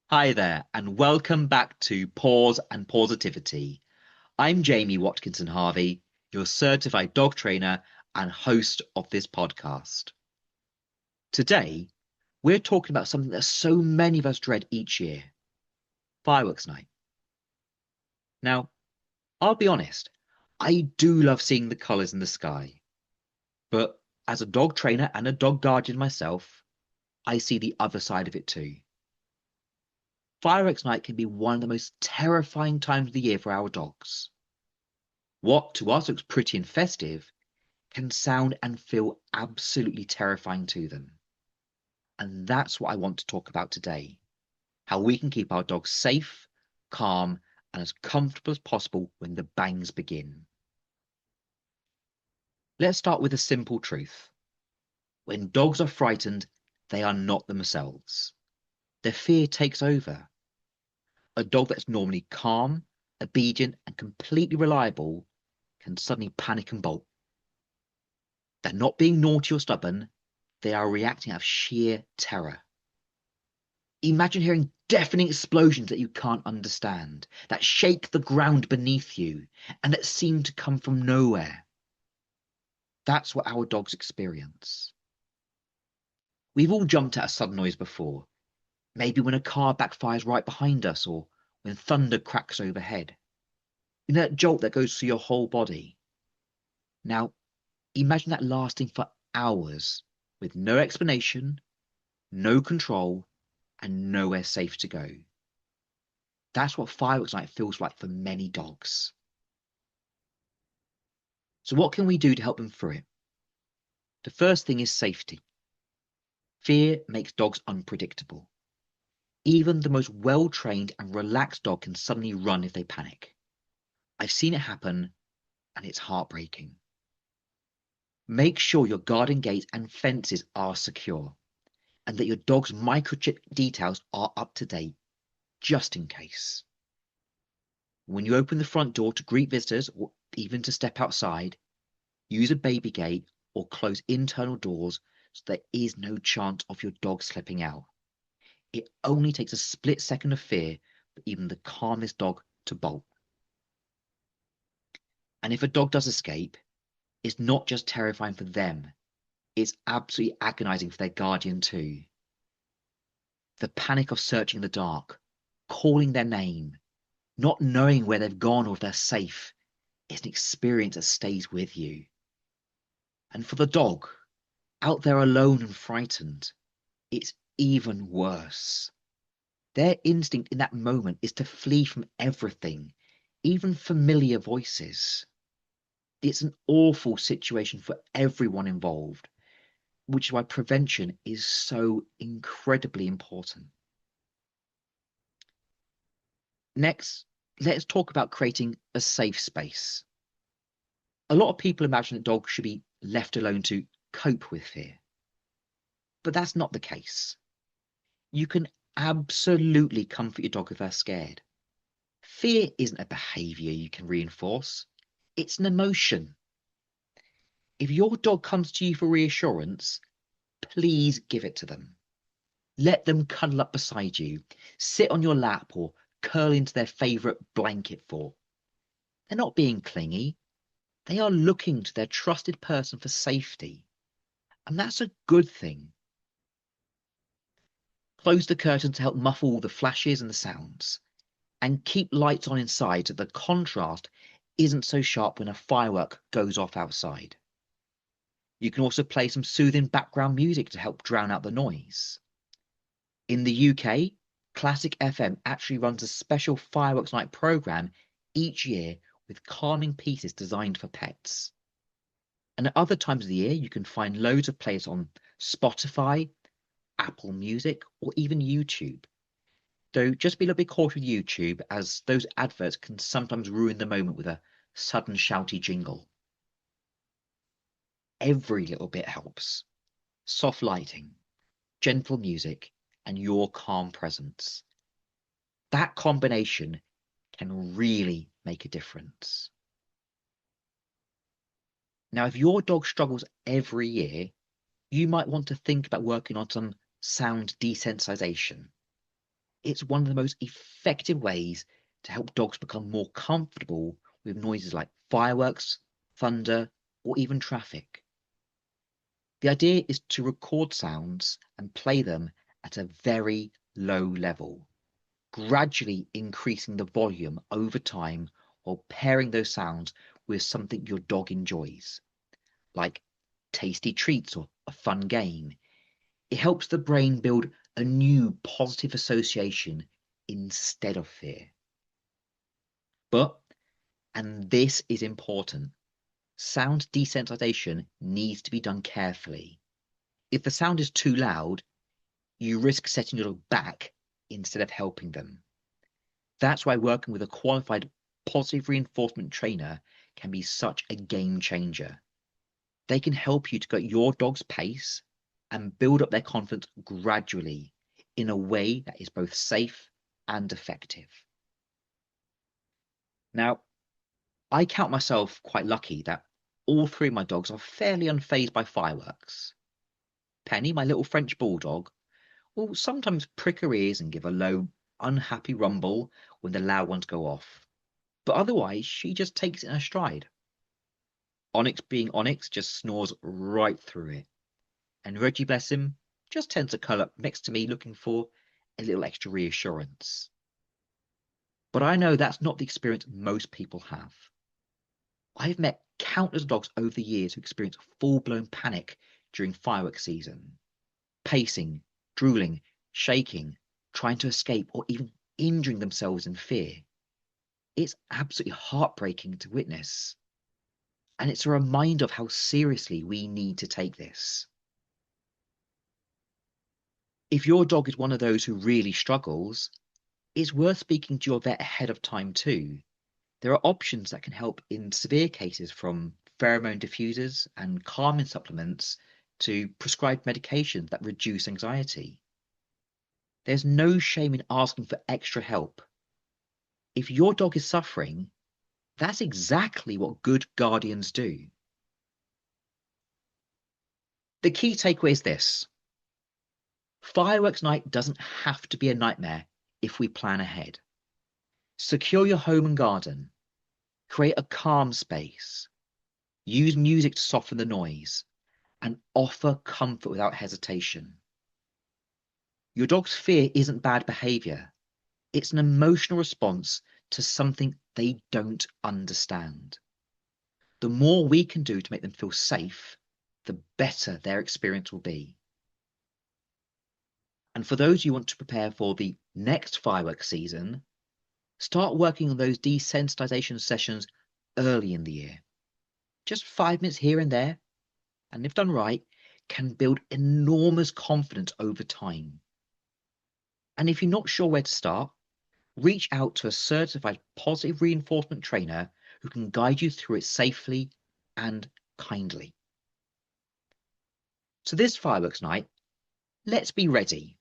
Hi there, and welcome back to Paws and Pawsitivity. I'm Jamie Watkinson-Harvey, your certified dog trainer and host of this podcast. Today, we're talking about something that so many of us dread each year, fireworks night. Now, I'll be honest, I do love seeing the colours in the sky, but as a dog trainer and a dog guardian myself, I see the other side of it too. Fireworks night can be one of the most terrifying times of the year for our dogs. What to us looks pretty and festive can sound and feel absolutely terrifying to them. And that's what I want to talk about today. How we can keep our dogs safe, calm, and as comfortable as possible when the bangs begin. Let's start with a simple truth. When dogs are frightened, they are not themselves. Their fear takes over. A dog that's normally calm, obedient, and completely reliable can suddenly panic and bolt. They're not being naughty or stubborn, they are reacting out of sheer terror. Imagine hearing deafening explosions that you can't understand, that shake the ground beneath you, and that seem to come from nowhere. That's what our dogs experience. We've all jumped at a sudden noise before, maybe when a car backfires right behind us or when thunder cracks overhead. You know that jolt that goes through your whole body. Now, imagine that lasting for hours with no explanation, no control, and nowhere safe to go. That's what fireworks night feels like for many dogs. So what can we do to help them through it? The first thing is safety. Fear makes dogs unpredictable. Even the most well-trained and relaxed dog can suddenly run if they panic. I've seen it happen, and it's heartbreaking. Make sure your garden gates and fences are secure, and that your dog's microchip details are up to date, just in case. When you open the front door to greet visitors or even to step outside, use a baby gate or close internal doors so there is no chance of your dog slipping out. It only takes a split second of fear for even the calmest dog to bolt. And if a dog does escape, it's not just terrifying for them, it's absolutely agonizing for their guardian too. The panic of searching in the dark, calling their name, not knowing where they've gone or if they're safe, is an experience that stays with you. And for the dog, out there alone and frightened, it's even worse. Their instinct in that moment is to flee from everything, even familiar voices. It's an awful situation for everyone involved, which is why prevention is so incredibly important. Next, let's talk about creating a safe space. A lot of people imagine that dogs should be left alone to cope with fear, but that's not the case. You can absolutely comfort your dog if they're scared. Fear isn't a behavior you can reinforce, it's an emotion. If your dog comes to you for reassurance, please give it to them. Let them cuddle up beside you, sit on your lap, or curl into their favourite blanket fort. They're not being clingy, they are looking to their trusted person for safety. And that's a good thing. Close the curtains to help muffle all the flashes and the sounds, and keep lights on inside so the contrast isn't so sharp when a firework goes off outside. You can also play some soothing background music to help drown out the noise. In the UK, Classic FM actually runs a special fireworks night programme each year with calming pieces designed for pets. And at other times of the year, you can find loads of playlists on Spotify, Apple Music, or even YouTube. Though just be a little bit cautious with YouTube, as those adverts can sometimes ruin the moment with a sudden shouty jingle. Every little bit helps. Soft lighting, gentle music, and your calm presence. That combination can really make a difference. Now, if your dog struggles every year, you might want to think about working on some sound desensitization. it's one of the most effective ways to help dogs become more comfortable with noises like fireworks, thunder, or even traffic. The idea is to record sounds and play them at a very low level, gradually increasing the volume over time while pairing those sounds with something your dog enjoys, like tasty treats or a fun game. It helps the brain build a new positive association instead of fear. But, and this is important, sound desensitization needs to be done carefully. If the sound is too loud, you risk setting your dog back instead of helping them. That's why working with a qualified positive reinforcement trainer can be such a game changer. They can help you to go at your dog's pace and build up their confidence gradually in a way that is both safe and effective. Now, I count myself quite lucky that all three of my dogs are fairly unfazed by fireworks. Penny, my little French bulldog, will sometimes prick her ears and give a low, unhappy rumble when the loud ones go off, but otherwise she just takes it in her stride. Onyx, being Onyx, just snores right through it, and Reggie, bless him, just tends to curl up next to me looking for a little extra reassurance. But I know that's not the experience most people have. I've met countless dogs over the years who experience full-blown panic during fireworks season, pacing, drooling, shaking, trying to escape, or even injuring themselves in fear. It's absolutely heartbreaking to witness. And it's a reminder of how seriously we need to take this. If your dog is one of those who really struggles, it's worth speaking to your vet ahead of time too. There are options that can help in severe cases, from pheromone diffusers and calming supplements to prescribed medications that reduce anxiety. There's no shame in asking for extra help. If your dog is suffering, that's exactly what good guardians do. The key takeaway is this: fireworks night doesn't have to be a nightmare if we plan ahead. Secure your home and garden. Create a calm space. Use music to soften the noise, and offer comfort without hesitation. Your dog's fear isn't bad behavior. It's an emotional response to something they don't understand. The more we can do to make them feel safe, the better their experience will be. And for those who want to prepare for the next fireworks season, start working on those desensitization sessions early in the year. Just 5 minutes here and there, and if done right, can build enormous confidence over time. And if you're not sure where to start, reach out to a certified positive reinforcement trainer who can guide you through it safely and kindly. So this fireworks night, let's be ready.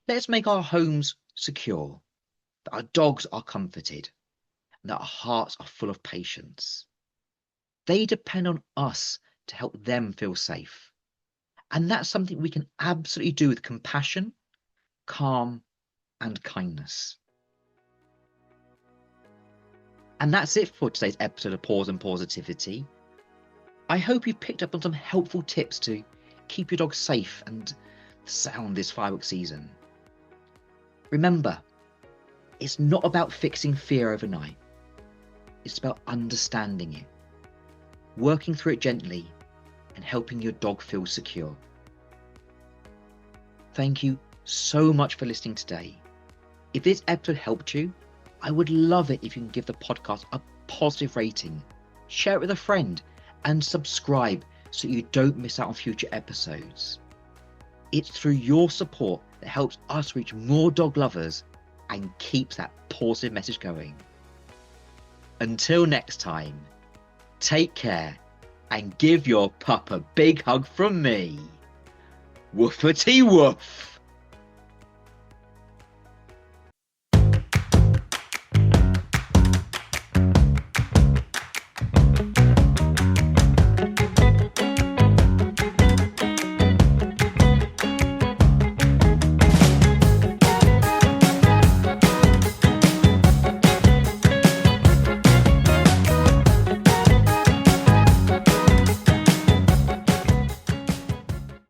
Let's make our homes secure, that our dogs are comforted, and that our hearts are full of patience. They depend on us to help them feel safe. And that's something we can absolutely do with compassion, calm, and kindness. And that's it for today's episode of Paws and Pawsitivity. I hope you've picked up on some helpful tips to keep your dog safe and sound this fireworks season. Remember, it's not about fixing fear overnight. It's about understanding it, working through it gently, and helping your dog feel secure. Thank you so much for listening today. If this episode helped you, I would love it if you can give the podcast a positive rating, share it with a friend, and subscribe so you don't miss out on future episodes. It's through your support that helps us reach more dog lovers and keeps that positive message going. Until next time, take care and give your pup a big hug from me. Woofity woof!